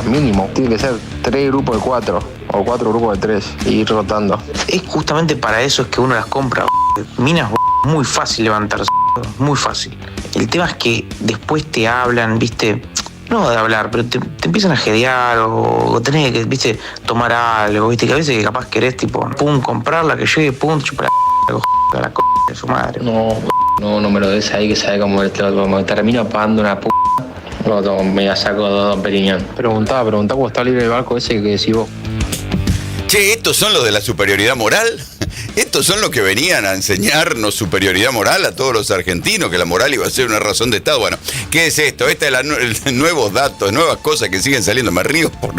mínimo. Tiene que ser 3 grupos de 4 o 4 grupos de 3 y ir rotando. Es justamente para eso es que uno las compra. Minas, muy fácil levantarse, muy fácil. El tema es que después te hablan, ¿viste? No de hablar, pero te empiezan a jedear o tenés que, ¿viste? Tomar algo, ¿viste? Que a veces capaz querés, tipo, pum, comprarla, que llegue, pum, chupar la de su madre. No me lo des ahí, que sabe cómo me termino pagando una p***. No, me la saco dos Periñón. Preguntá cómo está libre el barco ese que decís vos. Che, ¿estos son los de la superioridad moral? ¿Estos son los que venían a enseñarnos superioridad moral a todos los argentinos? Que la moral iba a ser una razón de Estado. Bueno, ¿qué es esto? Esta es nuevos datos, nuevas cosas que siguen saliendo. Me río por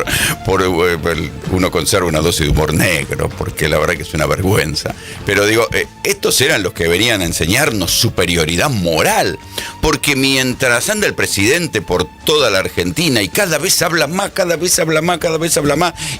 uno conserva una dosis de humor negro, porque la verdad que es una vergüenza. Pero digo, estos eran los que venían a enseñarnos superioridad moral. Porque mientras anda el presidente por toda la Argentina y cada vez habla más,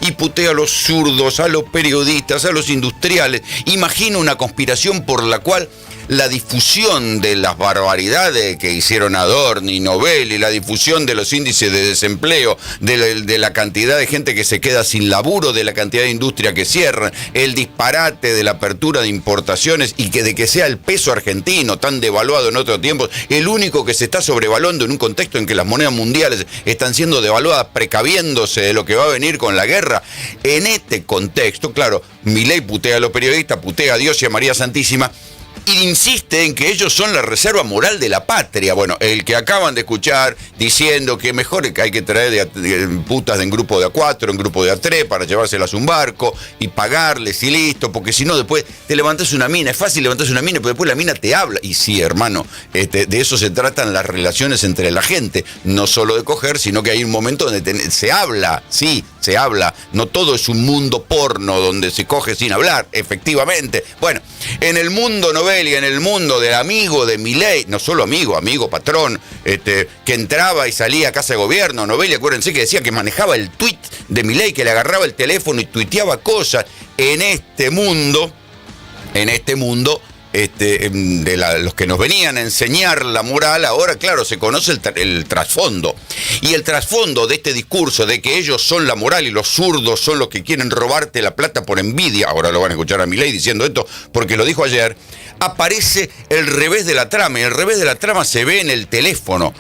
y putea a los zurdos, a los periodistas, a los industriales, imagino una conspiración por la cual la difusión de las barbaridades que hicieron Adorni y Novelli, la difusión de los índices de desempleo, de la cantidad de gente que se queda sin laburo, de la cantidad de industria que cierran, el disparate de la apertura de importaciones y de que sea el peso argentino tan devaluado en otros tiempos, el único que se está sobrevaluando en un contexto en que las monedas mundiales están siendo devaluadas precaviéndose de lo que va a venir con la guerra. En este contexto, claro, Milei putea a los periodistas, putea a Dios y a María Santísima, y insiste en que ellos son la reserva moral de la patria. Bueno, el que acaban de escuchar diciendo que mejor que hay que traer putas en grupo de A4, en grupo de A3 para llevárselas a un barco y pagarles y listo, porque si no después te levantás una mina. Es fácil levantarse una mina, pero después la mina te habla. Y sí, hermano, de eso se tratan las relaciones entre la gente. No solo de coger, sino que hay un momento donde se habla, sí, se habla. No todo es un mundo porno donde se coge sin hablar, efectivamente. Bueno, en el mundo Novelli, en el mundo del amigo de Milei, no solo amigo, patrón, que entraba y salía a casa de gobierno, Novelli, acuérdense que decía que manejaba el tuit de Milei, que le agarraba el teléfono y tuiteaba cosas. En este mundo, los que nos venían a enseñar la moral, ahora claro, se conoce el trasfondo. Y el trasfondo de este discurso de que ellos son la moral y los zurdos son los que quieren robarte la plata por envidia, ahora lo van a escuchar a Milei diciendo esto porque lo dijo ayer, aparece el revés de la trama, y el revés de la trama se ve en el teléfono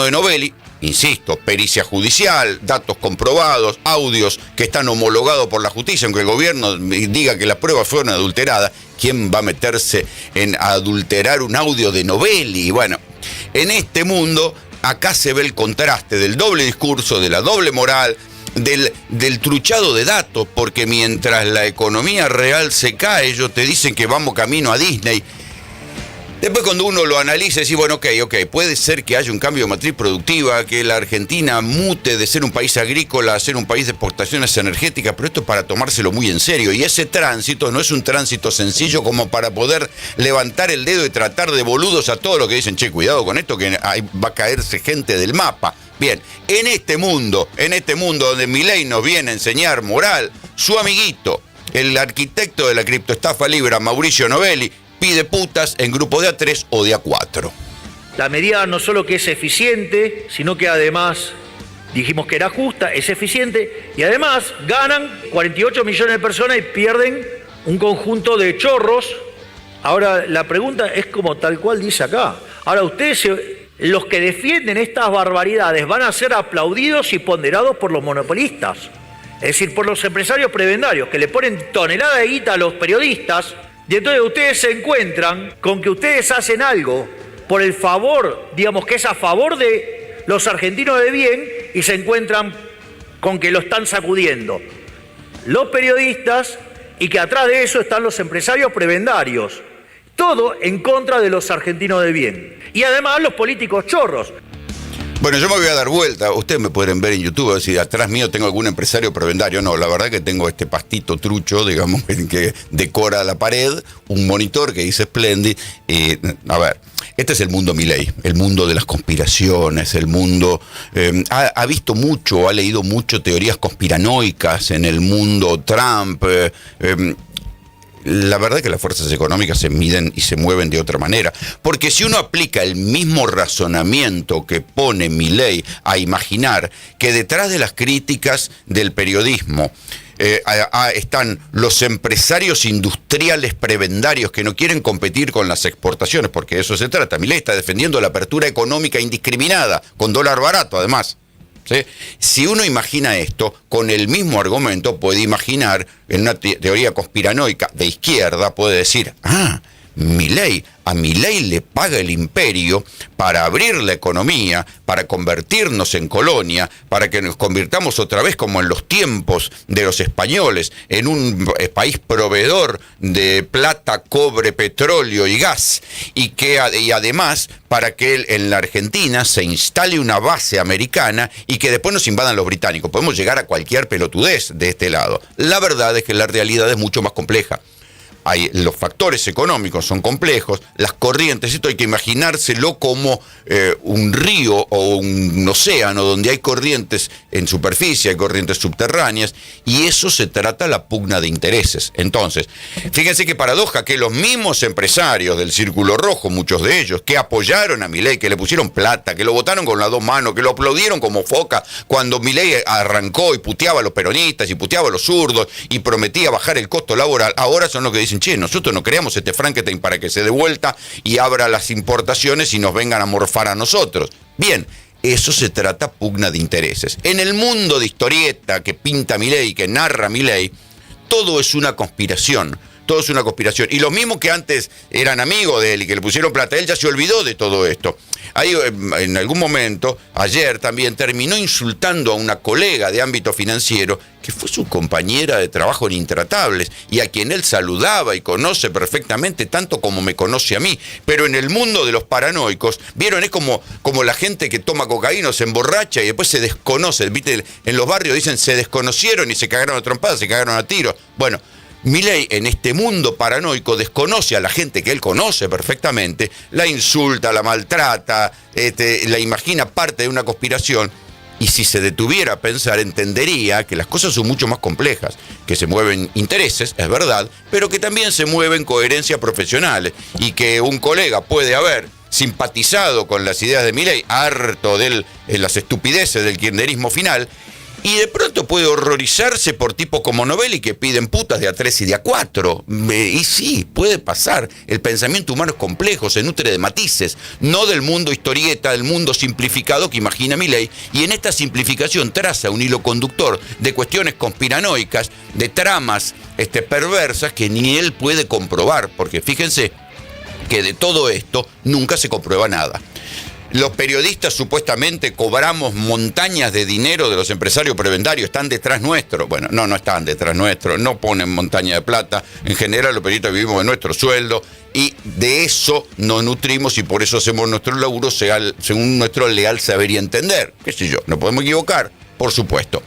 de Novelli. Insisto, pericia judicial, datos comprobados, audios que están homologados por la justicia, aunque el gobierno diga que las pruebas fueron adulteradas. ¿Quién va a meterse en adulterar un audio de Novelli? Bueno, en este mundo, acá se ve el contraste del doble discurso, de la doble moral, del truchado de datos, porque mientras la economía real se cae, ellos te dicen que vamos camino a Disney. Después cuando uno lo analiza, dice, bueno, ok, puede ser que haya un cambio de matriz productiva, que la Argentina mute de ser un país agrícola a ser un país de exportaciones energéticas, pero esto es para tomárselo muy en serio. Y ese tránsito no es un tránsito sencillo como para poder levantar el dedo y tratar de boludos a todos los que dicen, che, cuidado con esto, que va a caerse gente del mapa. Bien, en este mundo donde Milei nos viene a enseñar moral, su amiguito, el arquitecto de la criptoestafa libra, Mauricio Novelli, pide putas en grupo de A3 o de A4. La medida no solo que es eficiente, sino que además dijimos que era justa, es eficiente y además ganan 48 millones de personas y pierden un conjunto de chorros. Ahora la pregunta es como tal cual dice acá. Ahora ustedes, los que defienden estas barbaridades, van a ser aplaudidos y ponderados por los monopolistas. Es decir, por los empresarios prebendarios que le ponen tonelada de guita a los periodistas. Y entonces ustedes se encuentran con que ustedes hacen algo por el favor, digamos que es a favor de los argentinos de bien, y se encuentran con que lo están sacudiendo los periodistas y que atrás de eso están los empresarios prebendarios. Todo en contra de los argentinos de bien. Y además los políticos chorros. Bueno, yo me voy a dar vuelta. Ustedes me pueden ver en YouTube, si atrás mío tengo algún empresario prebendario. No, la verdad que tengo este pastito trucho, digamos, que decora la pared, un monitor que dice Splendid. A ver, este es el mundo Milei, el mundo de las conspiraciones, el mundo... ha visto mucho, ha leído mucho teorías conspiranoicas en el mundo Trump. la verdad es que las fuerzas económicas se miden y se mueven de otra manera. Porque si uno aplica el mismo razonamiento que pone Milei a imaginar que detrás de las críticas del periodismo están los empresarios industriales prebendarios que no quieren competir con las exportaciones, porque de eso se trata. Milei está defendiendo la apertura económica indiscriminada, con dólar barato además. ¿Sí? Si uno imagina esto, con el mismo argumento puede imaginar, en una teoría conspiranoica de izquierda, puede decir, a Milei le paga el imperio para abrir la economía, para convertirnos en colonia, para que nos convirtamos otra vez como en los tiempos de los españoles, en un país proveedor de plata, cobre, petróleo y gas, y además para que en la Argentina se instale una base americana y que después nos invadan los británicos. Podemos llegar a cualquier pelotudez de este lado. La verdad es que la realidad es mucho más compleja. Los factores económicos son complejos, las corrientes, esto hay que imaginárselo como un río o un océano donde hay corrientes en superficie, hay corrientes subterráneas, y eso se trata la pugna de intereses. Entonces, fíjense qué paradoja, que los mismos empresarios del Círculo Rojo, muchos de ellos, que apoyaron a Milei, que le pusieron plata, que lo votaron con las dos manos, que lo aplaudieron como foca cuando Milei arrancó y puteaba a los peronistas y puteaba a los zurdos y prometía bajar el costo laboral, ahora son los que dicen, che, nosotros no creamos este Frankenstein para que se dé vuelta y abra las importaciones y nos vengan a morfar a nosotros. Bien, eso se trata pugna de intereses. En el mundo de historieta que pinta Milei, que narra Milei, todo es una conspiración. Todo es una conspiración. Y los mismos que antes eran amigos de él y que le pusieron plata a él, ya se olvidó de todo esto. Ahí, en algún momento, ayer también, terminó insultando a una colega de ámbito financiero que fue su compañera de trabajo en Intratables y a quien él saludaba y conoce perfectamente, tanto como me conoce a mí. Pero en el mundo de los paranoicos, ¿vieron? Es como la gente que toma cocaína, se emborracha y después se desconoce. ¿Viste? En los barrios dicen se desconocieron y se cagaron a trompadas, se cagaron a tiros. Bueno, Milei, en este mundo paranoico, desconoce a la gente que él conoce perfectamente, la insulta, la maltrata, la imagina parte de una conspiración, y si se detuviera a pensar, entendería que las cosas son mucho más complejas, que se mueven intereses, es verdad, pero que también se mueven coherencias profesionales, y que un colega puede haber simpatizado con las ideas de Milei, harto de las estupideces del kirchnerismo final, y de pronto puede horrorizarse por tipos como Novelli que piden putas de A3 y de A4. Y sí, puede pasar. El pensamiento humano es complejo, se nutre de matices, no del mundo historieta, del mundo simplificado que imagina Milei. Y en esta simplificación traza un hilo conductor de cuestiones conspiranoicas, de tramas perversas que ni él puede comprobar. Porque fíjense que de todo esto nunca se comprueba nada. Los periodistas supuestamente cobramos montañas de dinero de los empresarios prebendarios, están detrás nuestro. Bueno, no están detrás nuestro, no ponen montaña de plata. En general los periodistas vivimos de nuestro sueldo y de eso nos nutrimos y por eso hacemos nuestro laburo según nuestro leal saber y entender. ¿Qué sé yo? ¿Nos podemos equivocar? Por supuesto.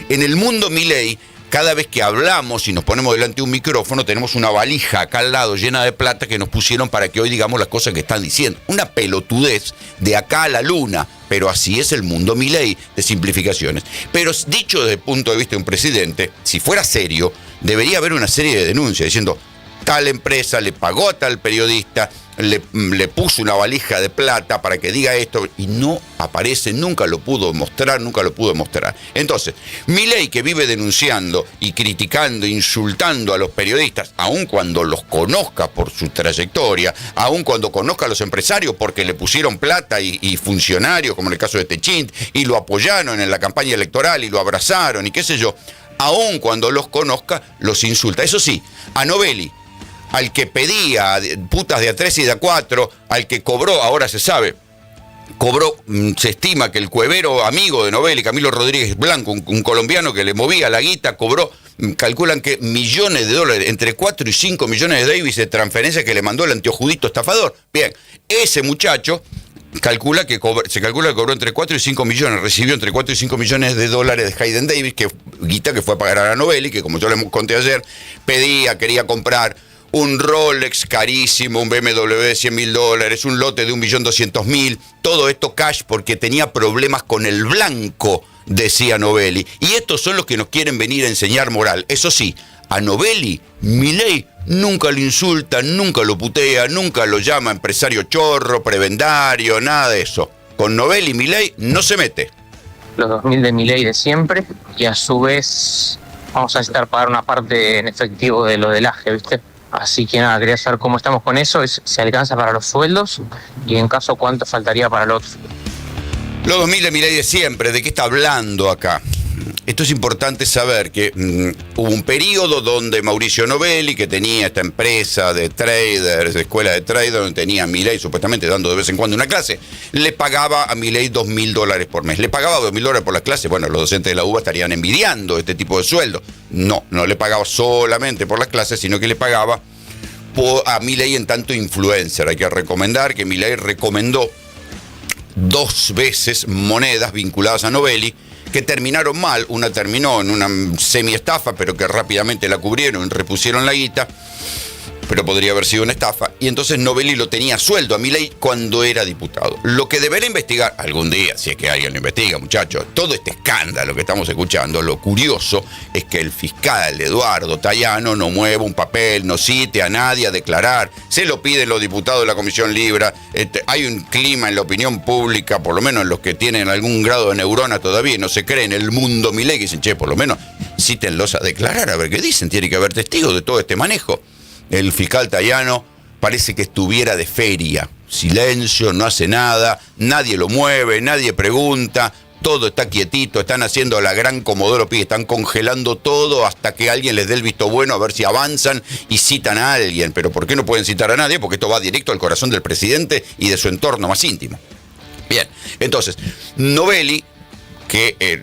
En el mundo Milei, cada vez que hablamos y nos ponemos delante de un micrófono, tenemos una valija acá al lado llena de plata que nos pusieron para que hoy digamos las cosas que están diciendo. Una pelotudez de acá a la luna, pero así es el mundo Milei de simplificaciones. Pero dicho desde el punto de vista de un presidente, si fuera serio, debería haber una serie de denuncias diciendo tal empresa le pagó a tal periodista, le puso una valija de plata para que diga esto y no aparece, nunca lo pudo mostrar. Entonces, Milei, que vive denunciando y criticando, insultando a los periodistas, aun cuando los conozca por su trayectoria, aun cuando conozca a los empresarios porque le pusieron plata y funcionarios, como en el caso de Techint, y lo apoyaron en la campaña electoral y lo abrazaron y qué sé yo, aun cuando los conozca, los insulta. Eso sí, a Novelli, al que pedía putas de A3 y de A4, al que cobró, ahora se sabe, se estima que el cuevero amigo de Novelli, Camilo Rodríguez Blanco, un colombiano que le movía la guita, cobró, calculan que millones de dólares, entre 4 y 5 millones de Davis de transferencias que le mandó el anteojudito estafador. Bien, ese muchacho se calcula que cobró entre 4 y 5 millones, recibió entre 4 y 5 millones de dólares de Hayden Davis, guita que fue a pagar a la Novelli, que como yo les conté ayer, quería comprar un Rolex carísimo, un BMW de $100.000, un lote de $1.200.000, todo esto cash porque tenía problemas con el blanco, decía Novelli. Y estos son los que nos quieren venir a enseñar moral. Eso sí, A Novelli, Milei nunca lo insulta, nunca lo putea, nunca lo llama empresario chorro, prebendario, nada de eso. Con Novelli, Milei no se mete. Los 2.000 de Milei de siempre, y a su vez vamos a necesitar pagar una parte en efectivo de lo del AGE, ¿viste? Así que nada, quería saber cómo estamos con eso, si alcanza para los sueldos y en caso cuánto faltaría para el otro. Los 2.000 de Milei de siempre, ¿de qué está hablando acá? Esto es importante saber que hubo un periodo donde Mauricio Novelli, que tenía esta empresa de traders, de escuela de traders, donde tenía a Milei supuestamente dando de vez en cuando una clase, le pagaba a Milei $2.000 por mes. ¿Le pagaba $2.000 por las clases? Bueno, los docentes de la UBA estarían envidiando este tipo de sueldo. No le pagaba solamente por las clases, sino que le pagaba a Milei en tanto influencer. Hay que recomendar que Milei recomendó 2 veces monedas vinculadas a Novelli, que terminaron mal. Una terminó en una semi-estafa, pero que rápidamente la cubrieron y repusieron la guita, pero podría haber sido una estafa. Y entonces Novelli lo tenía a sueldo a Milei cuando era diputado. Lo que deberá investigar algún día, si es que alguien lo investiga, muchachos, todo este escándalo que estamos escuchando, lo curioso es que el fiscal Eduardo Tayano no mueve un papel, no cite a nadie a declarar, se lo piden los diputados de la Comisión Libra. Hay un clima en la opinión pública, por lo menos en los que tienen algún grado de neurona todavía y no se creen el mundo Milei, que dicen, che, por lo menos cítenlos a declarar, a ver qué dicen, tiene que haber testigos de todo este manejo. El fiscal Tayano parece que estuviera de feria. Silencio, no hace nada, nadie lo mueve, nadie pregunta, todo está quietito, están haciendo la gran Comodoro Pi, están congelando todo hasta que alguien les dé el visto bueno a ver si avanzan y citan a alguien. Pero ¿por qué no pueden citar a nadie? Porque esto va directo al corazón del presidente y de su entorno más íntimo. Bien, entonces, Novelli, que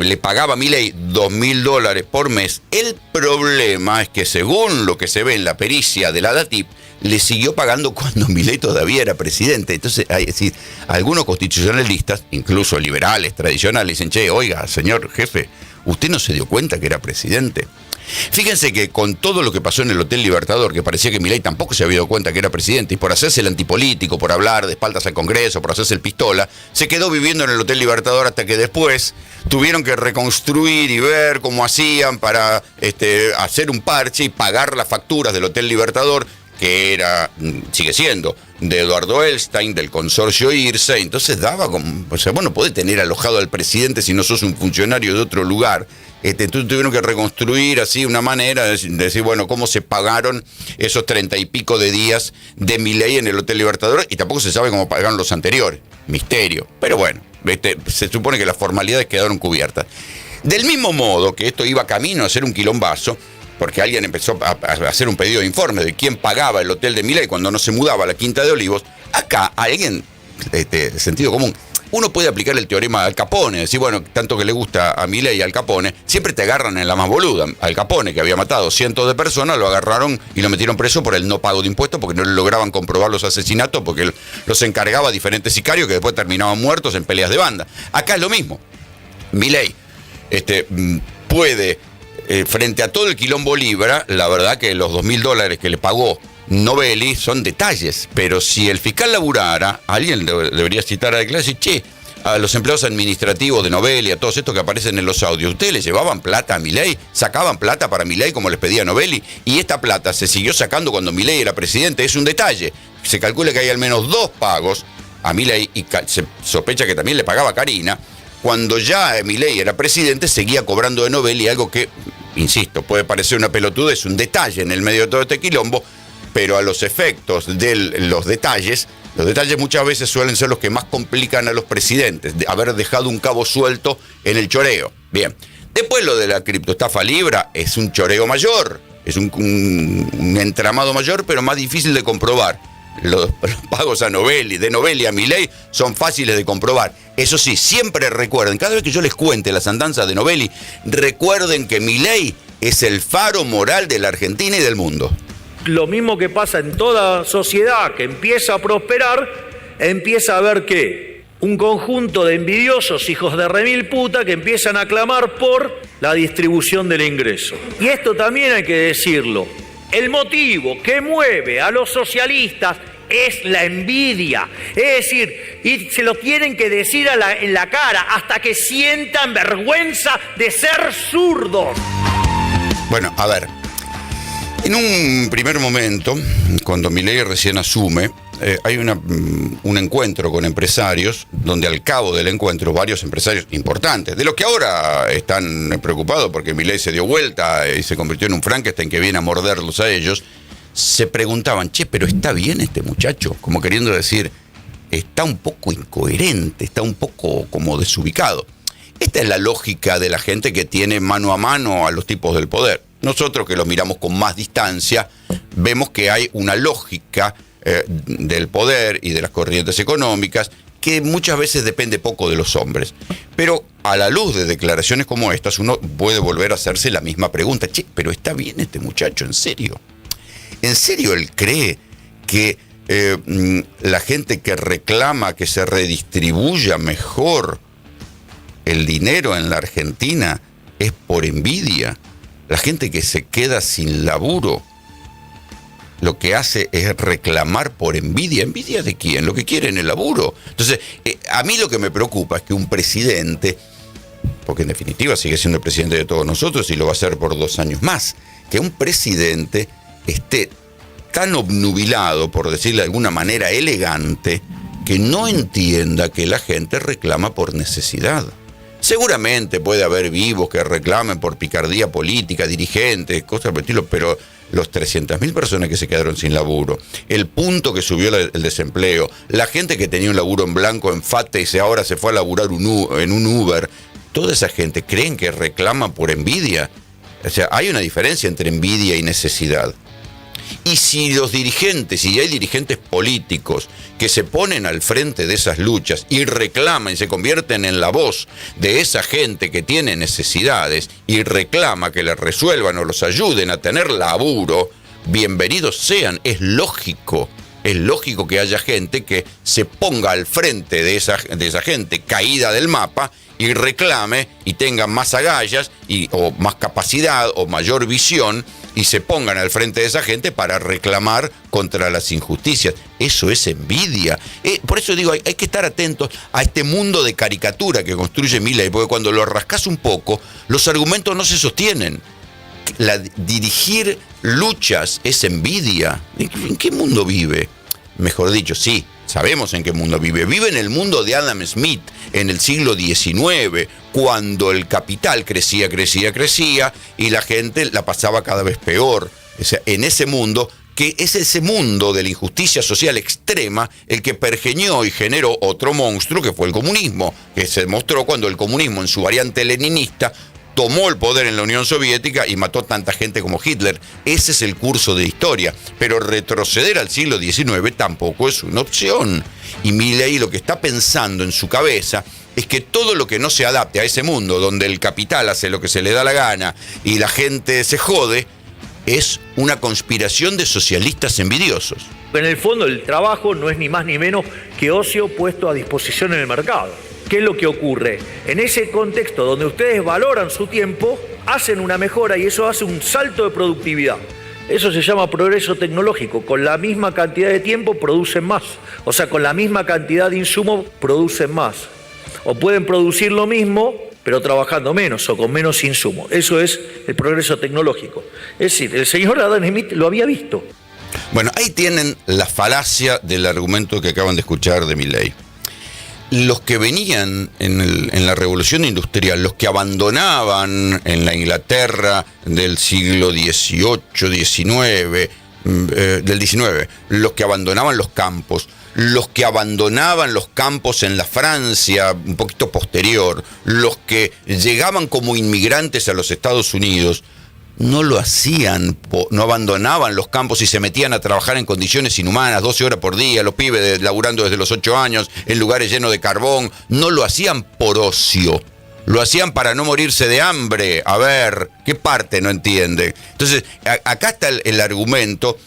le pagaba a Milei $2.000 por mes. El problema es que, según lo que se ve en la pericia de la DATIP, le siguió pagando cuando Milei todavía era presidente. Entonces, es decir, algunos constitucionalistas, incluso liberales tradicionales, dicen, che, oiga, señor jefe, ¿usted no se dio cuenta que era presidente? Fíjense que con todo lo que pasó en el Hotel Libertador, que parecía que Milei tampoco se había dado cuenta que era presidente, y por hacerse el antipolítico, por hablar de espaldas al Congreso, por hacerse el pistola, se quedó viviendo en el Hotel Libertador hasta que después tuvieron que reconstruir y ver cómo hacían para hacer un parche y pagar las facturas del Hotel Libertador, que sigue siendo de Eduardo Elstein, del consorcio IRSA. Entonces daba como, o sea, vos no podés tener alojado al presidente si no sos un funcionario de otro lugar. Entonces tuvieron que reconstruir así una manera de decir, bueno, cómo se pagaron esos 30 y pico de días de Milei en el Hotel Libertador, y tampoco se sabe cómo pagaron los anteriores. Misterio. Pero bueno, se supone que las formalidades quedaron cubiertas. Del mismo modo que esto iba camino a ser un quilombazo, porque alguien empezó a hacer un pedido de informe de quién pagaba el hotel de Milei cuando no se mudaba a la Quinta de Olivos, acá alguien, de sentido común, uno puede aplicar el teorema de Al Capone, decir, bueno, tanto que le gusta a Milei y Al Capone, siempre te agarran en la más boluda. Al Capone, que había matado cientos de personas, lo agarraron y lo metieron preso por el no pago de impuestos, porque no lograban comprobar los asesinatos, porque los encargaba a diferentes sicarios que después terminaban muertos en peleas de banda. Acá es lo mismo. Milei puede, frente a todo el quilombo Libra, la verdad que los $2.000 que le pagó Novelli son detalles, pero si el fiscal laburara, alguien debería citar a la clase y che, a los empleados administrativos de Novelli, a todos estos que aparecen en los audios, ¿ustedes les llevaban plata a Milei? ¿Sacaban plata para Milei como les pedía Novelli? Y esta plata se siguió sacando cuando Milei era presidente. Es un detalle. Se calcula que hay al menos 2 pagos a Milei, y se sospecha que también le pagaba a Karina. Cuando ya Milei era presidente, seguía cobrando de Novelli, algo que, insisto, puede parecer una pelotudez, un detalle en el medio de todo este quilombo, pero a los efectos de los detalles muchas veces suelen ser los que más complican a los presidentes, de haber dejado un cabo suelto en el choreo. Bien, después lo de la criptoestafa Libra es un choreo mayor, es un entramado mayor, pero más difícil de comprobar. Los pagos a Novelli, de Novelli a Milei, son fáciles de comprobar. Eso sí, siempre recuerden, cada vez que yo les cuente las andanzas de Novelli, recuerden que Milei es el faro moral de la Argentina y del mundo. Lo mismo que pasa en toda sociedad que empieza a prosperar, empieza a haber que un conjunto de envidiosos hijos de remil puta que empiezan a clamar por la distribución del ingreso. Y esto también hay que decirlo. El motivo que mueve a los socialistas es la envidia. Es decir, y se lo tienen que decir en la cara hasta que sientan vergüenza de ser zurdos. Bueno, a ver. En un primer momento, cuando Milei recién asume, hay un encuentro con empresarios, donde al cabo del encuentro varios empresarios importantes, de los que ahora están preocupados porque Milei se dio vuelta y se convirtió en un Frankenstein que viene a morderlos a ellos, se preguntaban, che, pero ¿está bien este muchacho? Como queriendo decir, está un poco incoherente, está un poco como desubicado. Esta es la lógica de la gente que tiene mano a mano a los tipos del poder. Nosotros que los miramos con más distancia, vemos que hay una lógica del poder y de las corrientes económicas que muchas veces depende poco de los hombres. Pero a la luz de declaraciones como estas, uno puede volver a hacerse la misma pregunta. Che, pero ¿está bien este muchacho? ¿En serio? ¿En serio él cree que la gente que reclama que se redistribuya mejor el dinero en la Argentina es por envidia? La gente que se queda sin laburo lo que hace es reclamar por envidia. ¿Envidia de quién? Lo que quieren el laburo. Entonces, a mí lo que me preocupa es que un presidente, porque en definitiva sigue siendo el presidente de todos nosotros y lo va a ser por 2 años más, que un presidente esté tan obnubilado, por decirlo de alguna manera elegante, que no entienda que la gente reclama por necesidad. Seguramente puede haber vivos que reclamen por picardía política, dirigentes, cosas por el estilo, pero los 300.000 personas que se quedaron sin laburo, el punto que subió el desempleo, la gente que tenía un laburo en blanco en FATE y ahora se fue a laburar en un Uber, toda esa gente creen que reclama por envidia. O sea, hay una diferencia entre envidia y necesidad. Y si los dirigentes, y hay dirigentes políticos que se ponen al frente de esas luchas y reclaman y se convierten en la voz de esa gente que tiene necesidades y reclama que les resuelvan o los ayuden a tener laburo, bienvenidos sean. Es lógico que haya gente que se ponga al frente de esa gente caída del mapa y reclame y tenga más agallas o más capacidad o mayor visión y se pongan al frente de esa gente para reclamar contra las injusticias. Eso es envidia. Por eso digo, hay que estar atentos a este mundo de caricatura que construye Milei, porque cuando lo rascas un poco, los argumentos no se sostienen. Dirigir luchas es envidia. ¿En qué mundo vive? Mejor dicho, sí, sabemos en qué mundo vive. Vive en el mundo de Adam Smith, en el siglo XIX, cuando el capital crecía y la gente la pasaba cada vez peor. O sea, en ese mundo, que es ese mundo de la injusticia social extrema el que pergeñó y generó otro monstruo que fue el comunismo, que se demostró cuando el comunismo en su variante leninista tomó el poder en la Unión Soviética y mató tanta gente como Hitler. Ese es el curso de historia. Pero retroceder al siglo XIX tampoco es una opción. Y Milei lo que está pensando en su cabeza es que todo lo que no se adapte a ese mundo donde el capital hace lo que se le da la gana y la gente se jode, es una conspiración de socialistas envidiosos. En el fondo, el trabajo no es ni más ni menos que ocio puesto a disposición en el mercado. ¿Qué es lo que ocurre? En ese contexto donde ustedes valoran su tiempo, hacen una mejora y eso hace un salto de productividad. Eso se llama progreso tecnológico. Con la misma cantidad de tiempo producen más. O sea, con la misma cantidad de insumos producen más. O pueden producir lo mismo, pero trabajando menos o con menos insumos. Eso es el progreso tecnológico. Es decir, el señor Adam Smith lo había visto. Bueno, ahí tienen la falacia del argumento que acaban de escuchar de Milei. Los que venían en la revolución industrial, los que abandonaban en la Inglaterra del siglo XVIII, XIX, del XIX, los que abandonaban los campos en la Francia un poquito posterior, los que llegaban como inmigrantes a los Estados Unidos, no lo hacían, no abandonaban los campos y se metían a trabajar en condiciones inhumanas, 12 horas por día, los pibes laburando desde los 8 años, en lugares llenos de carbón. No lo hacían por ocio, lo hacían para no morirse de hambre. A ver, ¿qué parte no entiende? Entonces, acá está el argumento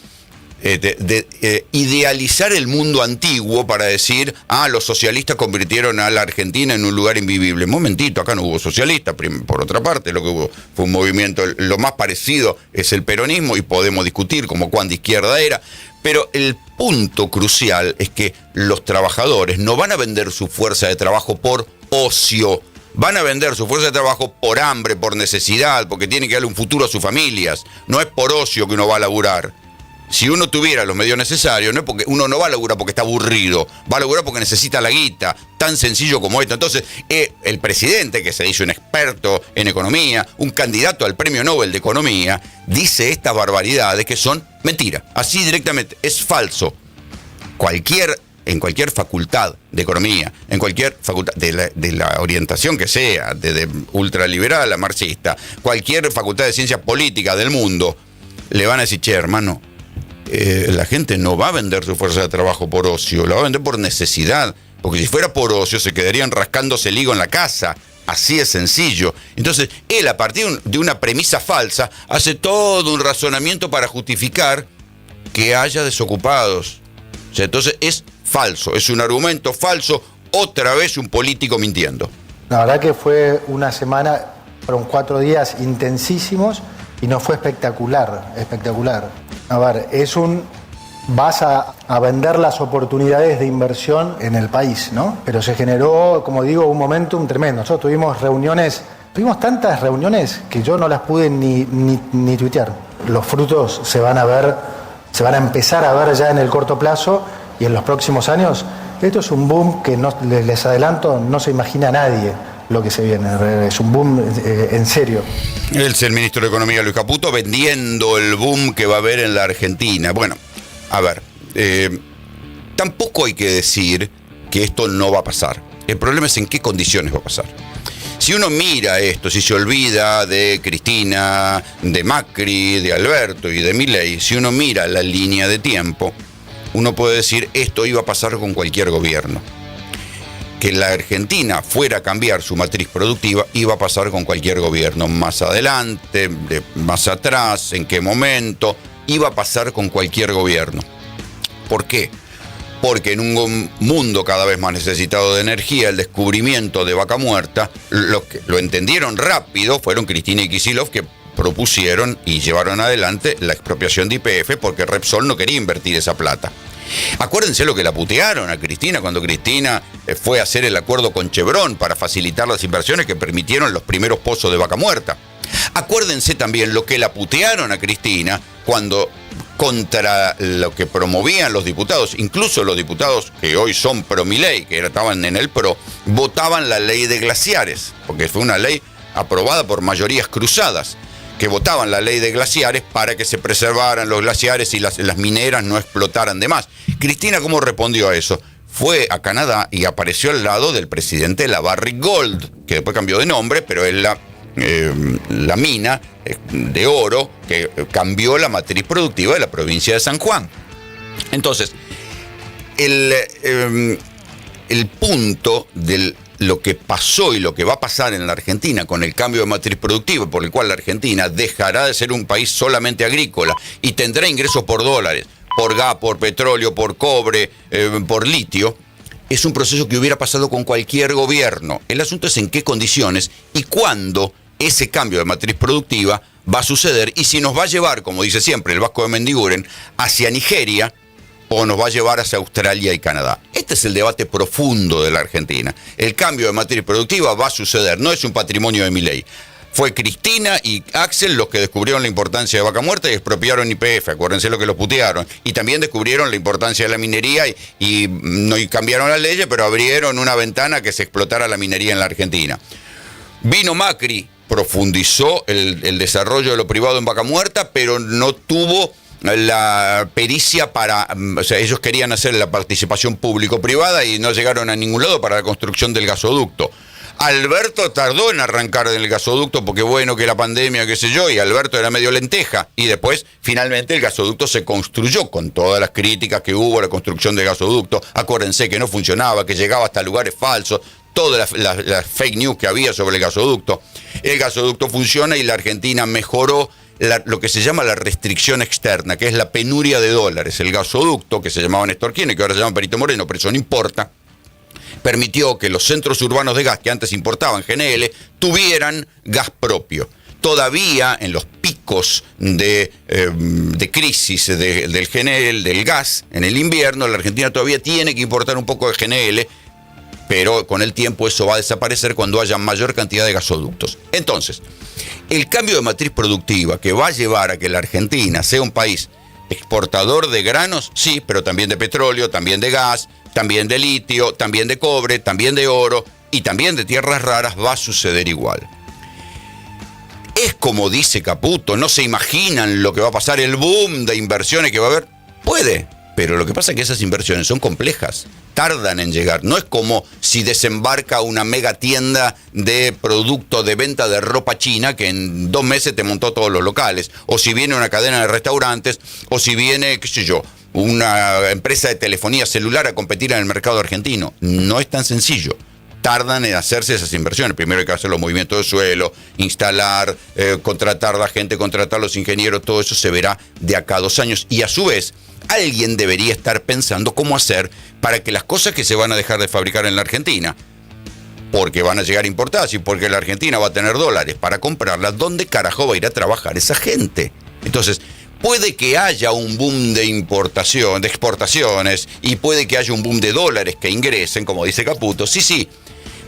de idealizar el mundo antiguo para decir, los socialistas convirtieron a la Argentina en un lugar invivible. Un momentito, acá no hubo socialistas. Por otra parte, lo que hubo fue un movimiento, lo más parecido es el peronismo, y podemos discutir como cuán de izquierda era, pero el punto crucial es que los trabajadores no van a vender su fuerza de trabajo por ocio. van a vender su fuerza de trabajo por hambre, por necesidad, porque tienen que darle un futuro a sus familias. No es por ocio que uno va a laburar. Si uno tuviera los medios necesarios, no es porque uno no va a laburar porque está aburrido, va a laburar porque necesita la guita, tan sencillo como esto. Entonces, el presidente, que se dice un experto en economía, un candidato al premio Nobel de Economía, dice estas barbaridades que son mentiras. Así directamente, es falso. En cualquier facultad de economía, en cualquier facultad de la orientación que sea, desde ultraliberal a marxista, cualquier facultad de ciencias políticas del mundo, le van a decir, che, hermano, la gente no va a vender su fuerza de trabajo por ocio, la va a vender por necesidad, porque si fuera por ocio se quedarían rascándose el higo en la casa, así es sencillo. Entonces, él a partir de una premisa falsa hace todo un razonamiento para justificar que haya desocupados. O sea, entonces es falso, es un argumento falso, otra vez un político mintiendo. La verdad que fue una semana, fueron 4 días intensísimos y nos fue espectacular. A ver, vas a vender las oportunidades de inversión en el país, ¿no? Pero se generó, como digo, un momentum tremendo. Nosotros tuvimos tantas reuniones que yo no las pude ni tuitear. Los frutos se van a empezar a ver ya en el corto plazo y en los próximos años. Esto es un boom que les adelanto, no se imagina nadie lo que se viene. Es un boom en serio. Es el ministro de Economía, Luis Caputo, vendiendo el boom que va a haber en la Argentina. Bueno, a ver, tampoco hay que decir que esto no va a pasar. El problema es en qué condiciones va a pasar. Si uno mira esto, si se olvida de Cristina, de Macri, de Alberto y de Milei, si uno mira la línea de tiempo, uno puede decir esto iba a pasar con cualquier gobierno. Que la Argentina fuera a cambiar su matriz productiva iba a pasar con cualquier gobierno. Más adelante, más atrás, en qué momento, iba a pasar con cualquier gobierno. ¿Por qué? Porque en un mundo cada vez más necesitado de energía, el descubrimiento de Vaca Muerta, los que lo entendieron rápido fueron Cristina y Kicillof, que propusieron y llevaron adelante la expropiación de YPF porque Repsol no quería invertir esa plata. Acuérdense lo que la putearon a Cristina cuando Cristina fue a hacer el acuerdo con Chevron para facilitar las inversiones que permitieron los primeros pozos de Vaca Muerta. Acuérdense también lo que la putearon a Cristina cuando, contra lo que promovían los diputados, incluso los diputados que hoy son pro Milei, que estaban en el pro, votaban la ley de glaciares, porque fue una ley aprobada por mayorías cruzadas, que votaban la ley de glaciares para que se preservaran los glaciares y las mineras no explotaran de más. Cristina, ¿cómo respondió a eso? Fue a Canadá y apareció al lado del presidente de la Barrick Gold, que después cambió de nombre, pero es la mina de oro que cambió la matriz productiva de la provincia de San Juan. Entonces, el punto del lo que pasó y lo que va a pasar en la Argentina con el cambio de matriz productiva, por el cual la Argentina dejará de ser un país solamente agrícola y tendrá ingresos por dólares, por gas, por petróleo, por cobre, por litio, es un proceso que hubiera pasado con cualquier gobierno. El asunto es en qué condiciones y cuándo ese cambio de matriz productiva va a suceder y si nos va a llevar, como dice siempre el Vasco de Mendiguren, hacia Nigeria o nos va a llevar hacia Australia y Canadá. Este es el debate profundo de la Argentina. El cambio de matriz productiva va a suceder, no es un patrimonio de Milei. Fue Cristina y Axel los que descubrieron la importancia de Vaca Muerta y expropiaron YPF, acuérdense lo que los putearon. Y también descubrieron la importancia de la minería y cambiaron las leyes, pero abrieron una ventana que se explotara la minería en la Argentina. Vino Macri, profundizó el desarrollo de lo privado en Vaca Muerta, pero no tuvo la pericia o sea, ellos querían hacer la participación público-privada y no llegaron a ningún lado para la construcción del gasoducto. Alberto tardó en arrancar el gasoducto porque bueno, que la pandemia, qué sé yo, y Alberto era medio lenteja. Y después, finalmente, el gasoducto se construyó con todas las críticas que hubo a la construcción del gasoducto. Acuérdense que no funcionaba, que llegaba hasta lugares falsos, todas las fake news que había sobre el gasoducto. El gasoducto funciona y la Argentina mejoró lo que se llama la restricción externa, que es la penuria de dólares. El gasoducto, que se llamaba Néstor Kirchner, que ahora se llama Perito Moreno, pero eso no importa, permitió que los centros urbanos de gas que antes importaban GNL tuvieran gas propio. Todavía en los picos de crisis del gas en el invierno, la Argentina todavía tiene que importar un poco de GNL pero con el tiempo eso va a desaparecer cuando haya mayor cantidad de gasoductos. Entonces, el cambio de matriz productiva que va a llevar a que la Argentina sea un país exportador de granos, sí, pero también de petróleo, también de gas, también de litio, también de cobre, también de oro y también de tierras raras, va a suceder igual. Es como dice Caputo, no se imaginan lo que va a pasar, el boom de inversiones que va a haber. Puede, pero lo que pasa es que esas inversiones son complejas, tardan en llegar. No es como si desembarca una mega tienda de producto de venta de ropa china que en 2 meses te montó todos los locales, o si viene una cadena de restaurantes, o si viene, qué sé yo, una empresa de telefonía celular a competir en el mercado argentino. No es tan sencillo. Tardan en hacerse esas inversiones. Primero hay que hacer los movimientos de suelo, instalar, contratar a la gente, contratar a los ingenieros, todo eso se verá de acá a 2 años. Y a su vez, alguien debería estar pensando cómo hacer para que las cosas que se van a dejar de fabricar en la Argentina, porque van a llegar importadas y porque la Argentina va a tener dólares para comprarlas, ¿dónde carajo va a ir a trabajar esa gente? Entonces, puede que haya un boom de importación, de exportaciones, y puede que haya un boom de dólares que ingresen, como dice Caputo. Sí.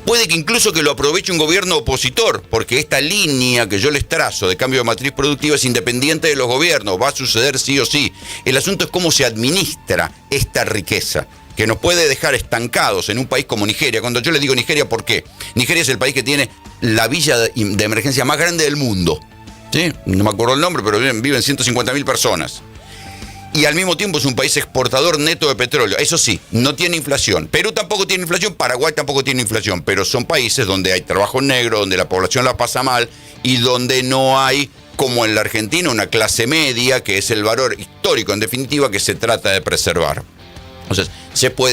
Puede que incluso que lo aproveche un gobierno opositor, porque esta línea que yo les trazo de cambio de matriz productiva es independiente de los gobiernos, va a suceder sí o sí. El asunto es cómo se administra esta riqueza, que nos puede dejar estancados en un país como Nigeria. Cuando yo le digo Nigeria, ¿por qué? Nigeria es el país que tiene la villa de emergencia más grande del mundo. ¿Sí? No me acuerdo el nombre, pero viven 150.000 personas. Y al mismo tiempo es un país exportador neto de petróleo. Eso sí, no tiene inflación. Perú tampoco tiene inflación, Paraguay tampoco tiene inflación, pero son países donde hay trabajo negro, donde la población la pasa mal y donde no hay, como en la Argentina, una clase media, que es el valor histórico, en definitiva, que se trata de preservar. Entonces,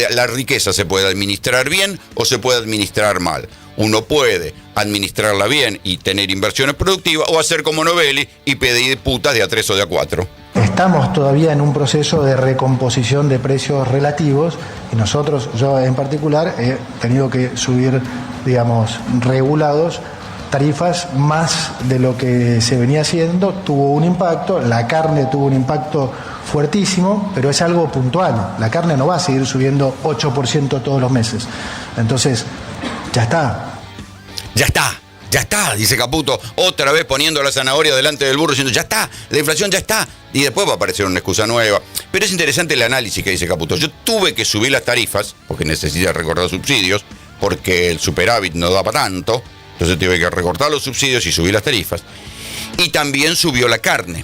la riqueza se puede administrar bien o se puede administrar mal. Uno puede administrarla bien y tener inversiones productivas, o hacer como Novelli y pedir putas de a 3 o de a 4. Estamos todavía en un proceso de recomposición de precios relativos y nosotros, yo en particular, he tenido que subir, digamos, regulados tarifas más de lo que se venía haciendo. Tuvo un impacto, la carne tuvo un impacto fuertísimo, pero es algo puntual. La carne no va a seguir subiendo 8% todos los meses. Entonces, ya está. Ya está, dice Caputo, otra vez poniendo la zanahoria delante del burro, diciendo, ya está, la inflación ya está. Y después va a aparecer una excusa nueva. Pero es interesante el análisis que dice Caputo. Yo tuve que subir las tarifas, porque necesita recortar subsidios, porque el superávit no da para tanto. Entonces tuve que recortar los subsidios y subir las tarifas. Y también subió la carne.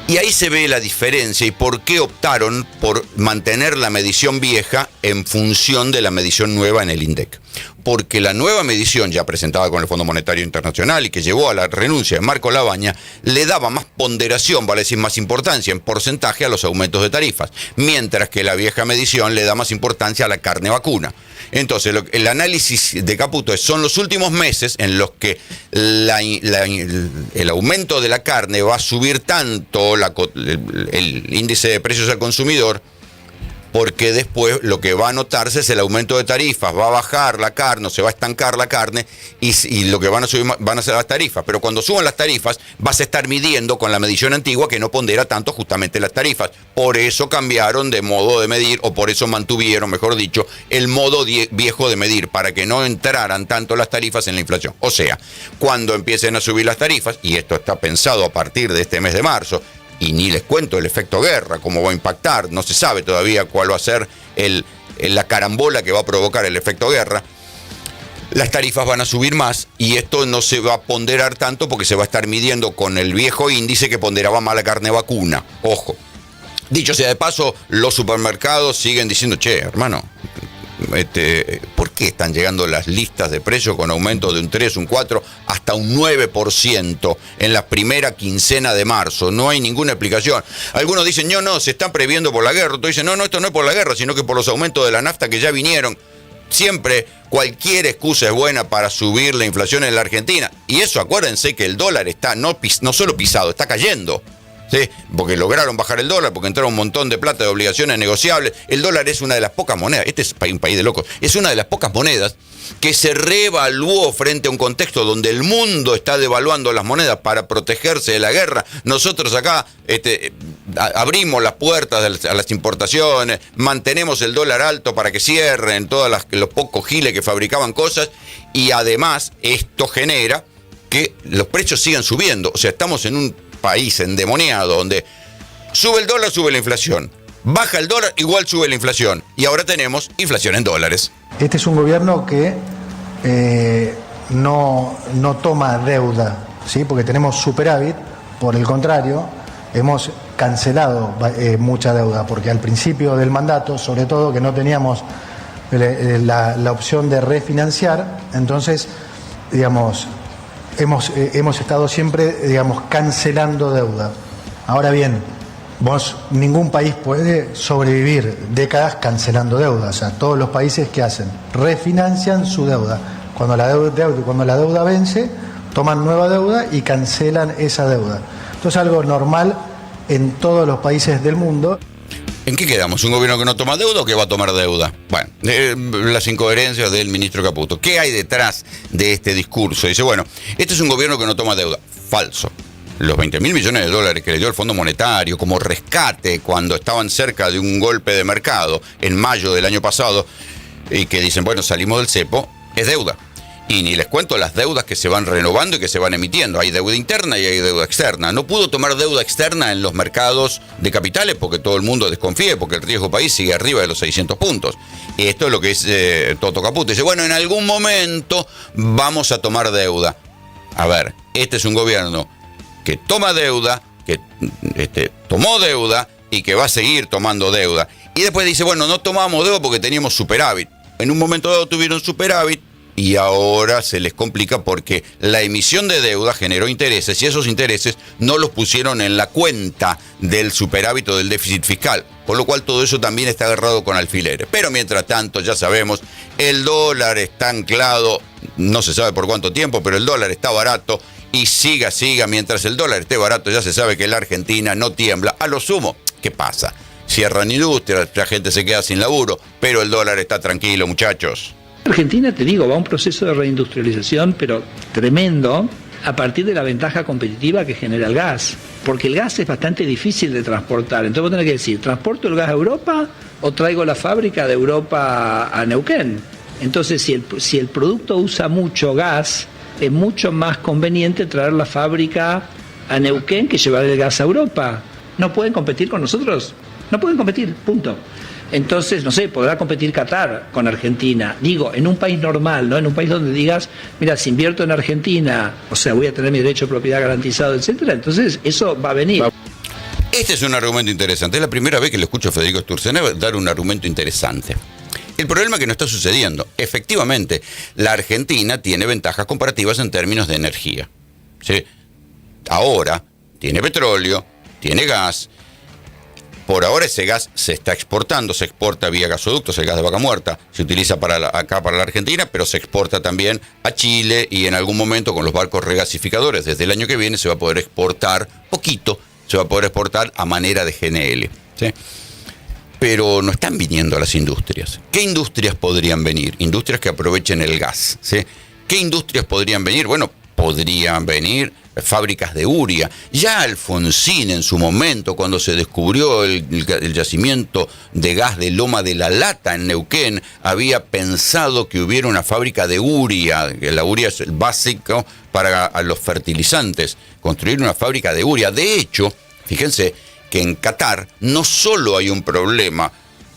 Y ahí se ve la diferencia y por qué optaron por mantener la medición vieja en función de la medición nueva en el INDEC. Porque la nueva medición, ya presentada con el Fondo Monetario Internacional y que llevó a la renuncia de Marco Labaña, le daba más ponderación, vale decir más importancia en porcentaje a los aumentos de tarifas, mientras que la vieja medición le da más importancia a la carne vacuna. Entonces, el análisis de Caputo son los últimos meses en los que el aumento de la carne va a subir tanto el índice de precios al consumidor, porque después lo que va a notarse es el aumento de tarifas, va a bajar la carne, se va a estancar la carne y lo que van a subir van a ser las tarifas. Pero cuando suban las tarifas vas a estar midiendo con la medición antigua que no pondera tanto justamente las tarifas. Por eso cambiaron de modo de medir, o por eso mantuvieron, mejor dicho, el modo viejo de medir, para que no entraran tanto las tarifas en la inflación. O sea, cuando empiecen a subir las tarifas, y esto está pensado a partir de este mes de marzo, y ni les cuento el efecto guerra, cómo va a impactar, no se sabe todavía cuál va a ser la carambola que va a provocar el efecto guerra. Las tarifas van a subir más y esto no se va a ponderar tanto porque se va a estar midiendo con el viejo índice que ponderaba más la carne vacuna. Ojo. Dicho sea de paso, los supermercados siguen diciendo, che, hermano, ¿por qué están llegando las listas de precios con aumento de un 3, un 4, hasta un 9% en la primera quincena de marzo? No hay ninguna explicación. Algunos dicen, no, se están previendo por la guerra. Otros dicen, no, esto no es por la guerra, sino que por los aumentos de la nafta que ya vinieron. Siempre cualquier excusa es buena para subir la inflación en la Argentina. Y eso, acuérdense que el dólar está no solo pisado, está cayendo. ¿Sí? Porque lograron bajar el dólar, porque entraron un montón de plata de obligaciones negociables. El dólar es una de las pocas monedas, este es un país de locos, es una de las pocas monedas que se reevaluó frente a un contexto donde el mundo está devaluando las monedas para protegerse de la guerra. Nosotros acá abrimos las puertas a las importaciones, mantenemos el dólar alto para que cierren los pocos giles que fabricaban cosas, y además esto genera que los precios sigan subiendo. O sea, estamos en un país endemoniado donde sube el dólar, sube la inflación. Baja el dólar, igual sube la inflación. Y ahora tenemos inflación en dólares. Este es un gobierno que no toma deuda, ¿sí? Porque tenemos superávit. Por el contrario, hemos cancelado mucha deuda, porque al principio del mandato, sobre todo, que no teníamos la opción de refinanciar, entonces, digamos, hemos estado siempre, digamos, cancelando deuda. Ahora bien, ningún país puede sobrevivir décadas cancelando deuda. O sea, todos los países, ¿qué hacen? Refinancian su deuda. Cuando la deuda vence, toman nueva deuda y cancelan esa deuda. Esto es algo normal en todos los países del mundo. ¿En qué quedamos? ¿Un gobierno que no toma deuda o que va a tomar deuda? Bueno, las incoherencias del ministro Caputo. ¿Qué hay detrás de este discurso? Dice, bueno, este es un gobierno que no toma deuda. Falso. Los 20.000 millones de dólares que le dio el Fondo Monetario como rescate cuando estaban cerca de un golpe de mercado en mayo del año pasado, y que dicen, bueno, salimos del cepo, es deuda. Y ni les cuento las deudas que se van renovando y que se van emitiendo. Hay deuda interna y hay deuda externa. No pudo tomar deuda externa en los mercados de capitales porque todo el mundo desconfía, porque el riesgo país sigue arriba de los 600 puntos. Y esto es lo que dice Toto Caputo. Dice, bueno, en algún momento vamos a tomar deuda. A ver, este es un gobierno que toma deuda, que tomó deuda y que va a seguir tomando deuda. Y después dice, bueno, no tomamos deuda porque teníamos superávit. En un momento dado tuvieron superávit y ahora se les complica porque la emisión de deuda generó intereses y esos intereses no los pusieron en la cuenta del superávit o del déficit fiscal. Con lo cual todo eso también está agarrado con alfileres. Pero mientras tanto, ya sabemos, el dólar está anclado, no se sabe por cuánto tiempo, pero el dólar está barato. Y siga, mientras el dólar esté barato, ya se sabe que la Argentina no tiembla. A lo sumo, ¿qué pasa? Cierran industrias, la gente se queda sin laburo, pero el dólar está tranquilo, muchachos. Argentina, te digo, va a un proceso de reindustrialización, pero tremendo, a partir de la ventaja competitiva que genera el gas. Porque el gas es bastante difícil de transportar. Entonces vos tenés que decir, ¿transporto el gas a Europa o traigo la fábrica de Europa a Neuquén? Entonces, si el producto usa mucho gas, es mucho más conveniente traer la fábrica a Neuquén que llevar el gas a Europa. ¿No pueden competir con nosotros? No pueden competir, punto. Entonces, no sé, podrá competir Qatar con Argentina. Digo, en un país normal, ¿no? En un país donde digas, mira, si invierto en Argentina, o sea, voy a tener mi derecho de propiedad garantizado, etcétera. Entonces, eso va a venir. Este es un argumento interesante. Es la primera vez que le escucho a Federico Sturzenegger dar un argumento interesante. El problema es que no está sucediendo. Efectivamente, la Argentina tiene ventajas comparativas en términos de energía. ¿Sí? Ahora tiene petróleo, tiene gas. Por ahora ese gas se está exportando, se exporta vía gasoductos, el gas de Vaca Muerta. Se utiliza acá para la Argentina, pero se exporta también a Chile y en algún momento con los barcos regasificadores. Desde el año que viene se va a poder exportar poquito, se va a poder exportar a manera de GNL. ¿Sí? Pero no están viniendo a las industrias. ¿Qué industrias podrían venir? Industrias que aprovechen el gas. ¿Sí? ¿Qué industrias podrían venir? Bueno, podrían venir fábricas de urea. Ya Alfonsín en su momento, cuando se descubrió el yacimiento de gas de Loma de la Lata en Neuquén, había pensado que hubiera una fábrica de urea, que la urea es el básico para los fertilizantes, construir una fábrica de urea. De hecho, fíjense que en Qatar no solo hay un problema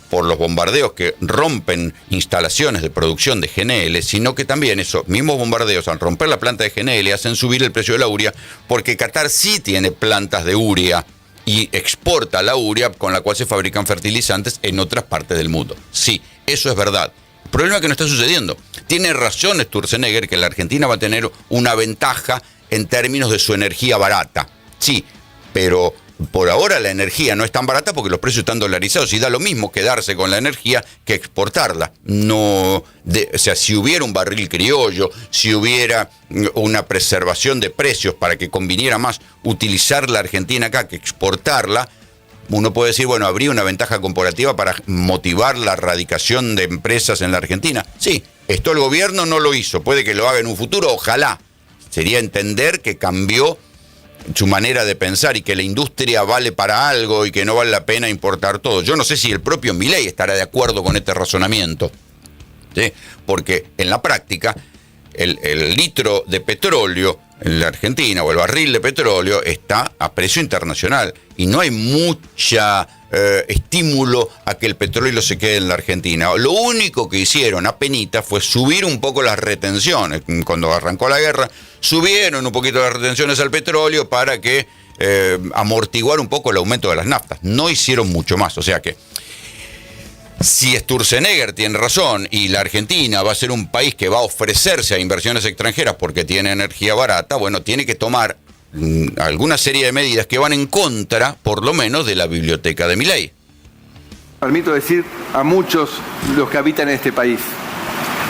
por los bombardeos que rompen instalaciones de producción de GNL, sino que también esos mismos bombardeos, al romper la planta de GNL, hacen subir el precio de la urea, porque Qatar sí tiene plantas de urea y exporta la urea con la cual se fabrican fertilizantes en otras partes del mundo. Sí, eso es verdad. El problema es que no está sucediendo. Tiene razón Sturzenegger que la Argentina va a tener una ventaja en términos de su energía barata. Sí, pero por ahora la energía no es tan barata porque los precios están dolarizados y da lo mismo quedarse con la energía que exportarla. O sea, si hubiera un barril criollo, si hubiera una preservación de precios para que conviniera más utilizar la Argentina acá que exportarla, uno puede decir, bueno, habría una ventaja comparativa para motivar la radicación de empresas en la Argentina. Sí, esto el gobierno no lo hizo, puede que lo haga en un futuro, ojalá. Sería entender que cambió su manera de pensar y que la industria vale para algo y que no vale la pena importar todo. Yo no sé si el propio Milei estará de acuerdo con este razonamiento, ¿sí? Porque en la práctica el litro de petróleo en la Argentina o el barril de petróleo está a precio internacional y no hay mucha estímulo a que el petróleo se quede en la Argentina. Lo único que hicieron apenita fue subir un poco las retenciones. Cuando arrancó la guerra, subieron un poquito las retenciones al petróleo para que amortiguar un poco el aumento de las naftas. No hicieron mucho más, o sea que si Sturzenegger tiene razón y la Argentina va a ser un país que va a ofrecerse a inversiones extranjeras porque tiene energía barata, bueno, tiene que tomar alguna serie de medidas que van en contra, por lo menos, de la biblioteca de Milei. Permito decir a muchos los que habitan en este país,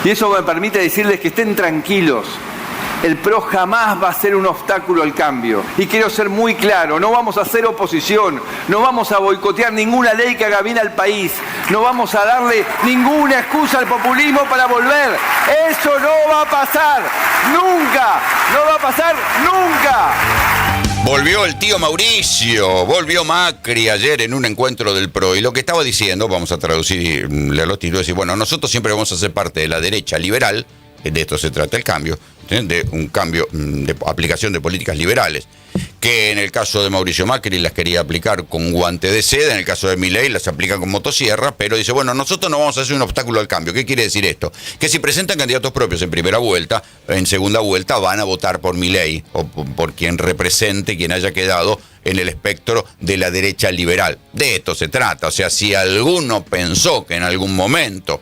y eso me permite decirles que estén tranquilos. El PRO jamás va a ser un obstáculo al cambio. Y quiero ser muy claro, no vamos a hacer oposición, no vamos a boicotear ninguna ley que haga bien al país, no vamos a darle ninguna excusa al populismo para volver. Eso no va a pasar, nunca, no va a pasar nunca. Volvió el tío Mauricio, volvió Macri ayer en un encuentro del PRO y lo que estaba diciendo, vamos a traducir y leer los títulos, decir, bueno, nosotros siempre vamos a ser parte de la derecha liberal, de esto se trata el cambio, de un cambio de aplicación de políticas liberales, que en el caso de Mauricio Macri las quería aplicar con guante de seda, en el caso de Milei las aplica con motosierra, pero dice, bueno, nosotros no vamos a hacer un obstáculo al cambio. ¿Qué quiere decir esto? Que si presentan candidatos propios en primera vuelta, en segunda vuelta van a votar por Milei o por quien represente, quien haya quedado en el espectro de la derecha liberal. De esto se trata, o sea, si alguno pensó que en algún momento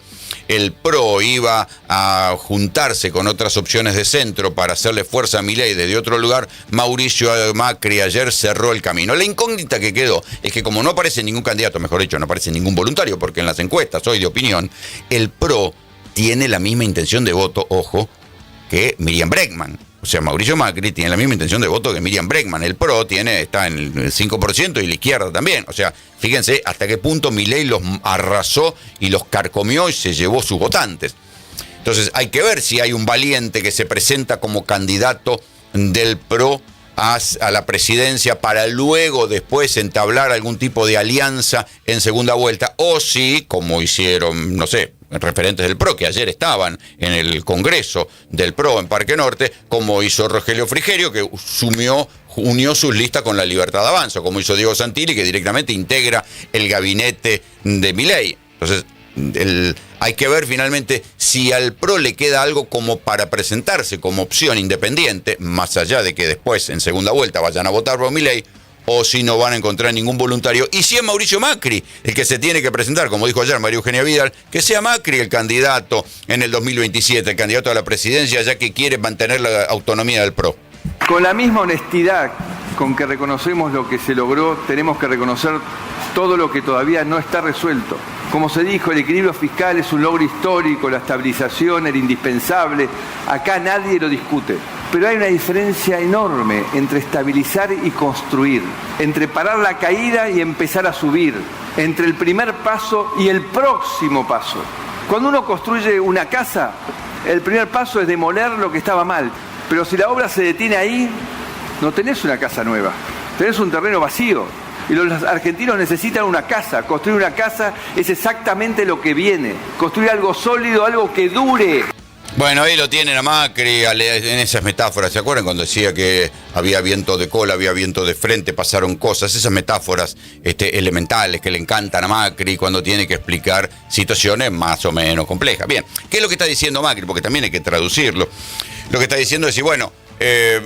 el PRO iba a juntarse con otras opciones de centro para hacerle fuerza a Milei desde otro lugar, Mauricio Macri ayer cerró el camino. La incógnita que quedó es que como no aparece ningún candidato, mejor dicho, no aparece ningún voluntario, porque en las encuestas hoy de opinión, el PRO tiene la misma intención de voto, ojo, que Miriam Bregman. O sea, Mauricio Macri tiene la misma intención de voto que Miriam Bregman. El PRO está en el 5% y la izquierda también. O sea, fíjense hasta qué punto Milei los arrasó y los carcomió y se llevó sus votantes. Entonces hay que ver si hay un valiente que se presenta como candidato del PRO a la presidencia para luego después entablar algún tipo de alianza en segunda vuelta, o si, como hicieron, no sé, referentes del PRO que ayer estaban en el Congreso del PRO en Parque Norte, como hizo Rogelio Frigerio, que unió sus listas con la Libertad Avanza, como hizo Diego Santilli, que directamente integra el gabinete de Milei. Entonces, hay que ver finalmente si al PRO le queda algo como para presentarse como opción independiente, más allá de que después en segunda vuelta vayan a votar por Milei, o si no van a encontrar ningún voluntario. Y si es Mauricio Macri el que se tiene que presentar, como dijo ayer María Eugenia Vidal, que sea Macri el candidato en el 2027, el candidato a la presidencia, ya que quiere mantener la autonomía del PRO. Con la misma honestidad con que reconocemos lo que se logró, tenemos que reconocer todo lo que todavía no está resuelto. Como se dijo, el equilibrio fiscal es un logro histórico, la estabilización era indispensable, acá nadie lo discute. Pero hay una diferencia enorme entre estabilizar y construir, entre parar la caída y empezar a subir, entre el primer paso y el próximo paso. Cuando uno construye una casa, el primer paso es demoler lo que estaba mal, pero si la obra se detiene ahí, no tenés una casa nueva, tenés un terreno vacío. Y los argentinos necesitan una casa. Construir una casa es exactamente lo que viene. Construir algo sólido, algo que dure. Bueno, ahí lo tienen a Macri en esas metáforas. ¿Se acuerdan cuando decía que había viento de cola, había viento de frente, pasaron cosas? Esas metáforas elementales que le encantan a Macri cuando tiene que explicar situaciones más o menos complejas. Bien, ¿qué es lo que está diciendo Macri? Porque también hay que traducirlo. Lo que está diciendo es decir, bueno,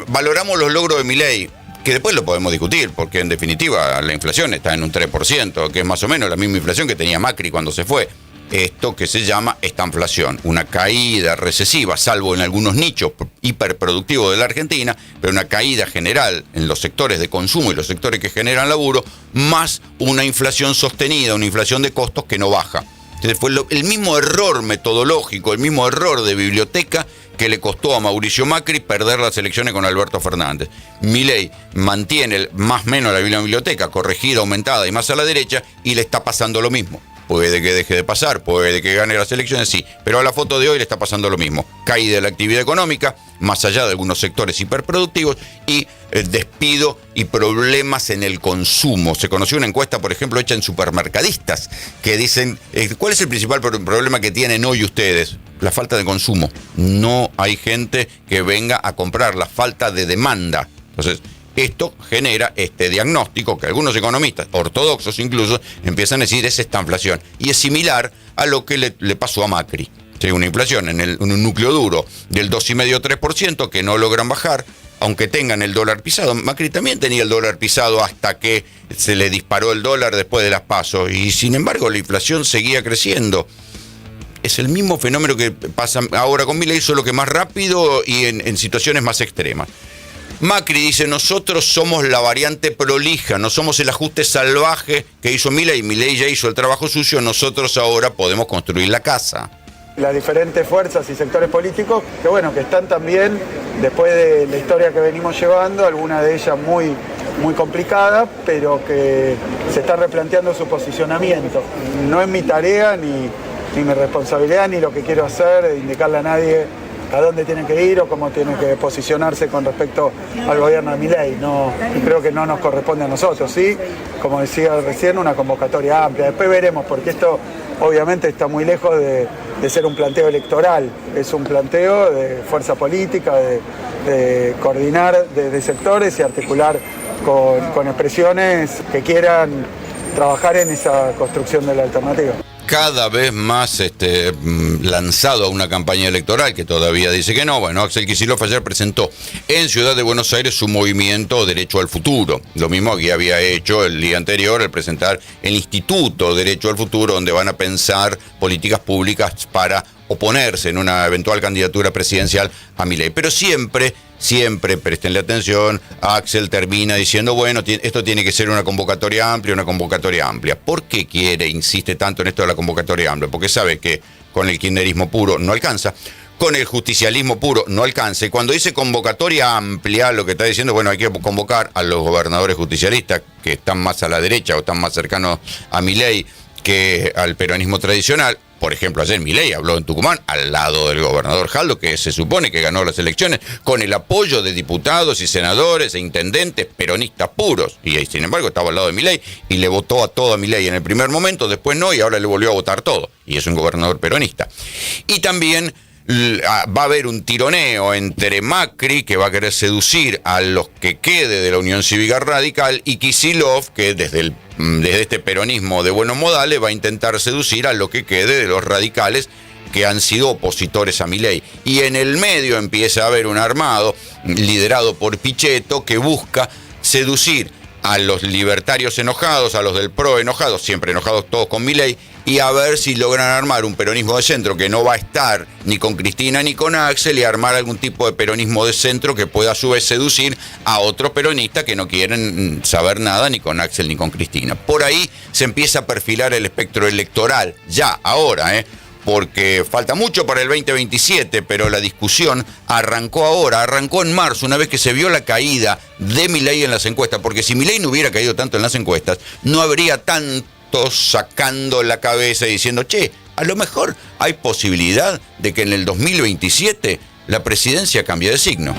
valoramos los logros de Milei, que después lo podemos discutir, porque en definitiva la inflación está en un 3%, que es más o menos la misma inflación que tenía Macri cuando se fue. Esto que se llama estanflación, una caída recesiva, salvo en algunos nichos hiperproductivos de la Argentina, pero una caída general en los sectores de consumo y los sectores que generan laburo, más una inflación sostenida, una inflación de costos que no baja. Entonces fue el mismo error metodológico, el mismo error de biblioteca que le costó a Mauricio Macri perder las elecciones con Alberto Fernández. Milei mantiene más o menos la biblioteca corregida, aumentada y más a la derecha, y le está pasando lo mismo. puede que deje de pasar, puede que gane las elecciones, sí, pero a la foto de hoy le está pasando lo mismo. Caída de la actividad económica, más allá de algunos sectores hiperproductivos, y despido y problemas en el consumo. Se conoció una encuesta, por ejemplo, hecha en supermercadistas, que dicen, ¿cuál es el principal problema que tienen hoy ustedes? La falta de consumo. No hay gente que venga a comprar, la falta de demanda. Entonces, esto genera este diagnóstico que algunos economistas, ortodoxos incluso, empiezan a decir es esta inflación. Y es similar a lo que le pasó a Macri. Sí, una inflación en un núcleo duro del 2,5-3% que no logran bajar, aunque tengan el dólar pisado. Macri también tenía el dólar pisado hasta que se le disparó el dólar después de las PASO. Y sin embargo la inflación seguía creciendo. Es el mismo fenómeno que pasa ahora con Milei, solo que más rápido y en situaciones más extremas. Macri dice, nosotros somos la variante prolija, no somos el ajuste salvaje que hizo Milei. Milei ya hizo el trabajo sucio, nosotros ahora podemos construir la casa. Las diferentes fuerzas y sectores políticos que bueno, que están también, después de la historia que venimos llevando, alguna de ellas muy complicada, pero que se está replanteando su posicionamiento. No es mi tarea ni mi responsabilidad ni lo que quiero hacer, indicarle a nadie a dónde tienen que ir o cómo tienen que posicionarse con respecto al gobierno de Milei. No, creo que no nos corresponde a nosotros, sí, como decía recién, una convocatoria amplia. Después veremos, porque esto obviamente está muy lejos de ser un planteo electoral, es un planteo de fuerza política, de coordinar desde sectores y articular con expresiones que quieran trabajar en esa construcción de la alternativa. Cada vez más lanzado a una campaña electoral, que todavía dice que no. Bueno, Axel Kicillof ayer presentó en Ciudad de Buenos Aires su movimiento Derecho al Futuro. Lo mismo que había hecho el día anterior al presentar el Instituto Derecho al Futuro, donde van a pensar políticas públicas para oponerse en una eventual candidatura presidencial a Milei. Pero siempre, prestenle atención, Axel termina diciendo, bueno, esto tiene que ser una convocatoria amplia. ¿Por qué insiste tanto en esto de la convocatoria amplia? Porque sabe que con el kirchnerismo puro no alcanza, con el justicialismo puro no alcanza. Y cuando dice convocatoria amplia, lo que está diciendo, bueno, hay que convocar a los gobernadores justicialistas que están más a la derecha o están más cercanos a Milei que al peronismo tradicional. Por ejemplo, ayer Milei habló en Tucumán al lado del gobernador Jaldo, que se supone que ganó las elecciones, con el apoyo de diputados y senadores e intendentes peronistas puros. Y sin embargo estaba al lado de Milei y le votó a todo a Milei en el primer momento, después no, y ahora le volvió a votar todo. Y es un gobernador peronista. Y también va a haber un tironeo entre Macri, que va a querer seducir a los que quede de la Unión Cívica Radical, y Kicillof, que desde este peronismo de buenos modales va a intentar seducir a lo que quede de los radicales que han sido opositores a Milei. Y en el medio empieza a haber un armado liderado por Pichetto que busca seducir a los libertarios enojados, a los del PRO enojados, siempre enojados todos con Milei, y a ver si logran armar un peronismo de centro que no va a estar ni con Cristina ni con Axel, y armar algún tipo de peronismo de centro que pueda a su vez seducir a otros peronistas que no quieren saber nada ni con Axel ni con Cristina. Por ahí se empieza a perfilar el espectro electoral, ya, ahora, porque falta mucho para el 2027, pero la discusión arrancó en marzo, una vez que se vio la caída de Milei en las encuestas, porque si Milei no hubiera caído tanto en las encuestas, no habría tantos sacando la cabeza y diciendo, che, a lo mejor hay posibilidad de que en el 2027 la presidencia cambie de signo.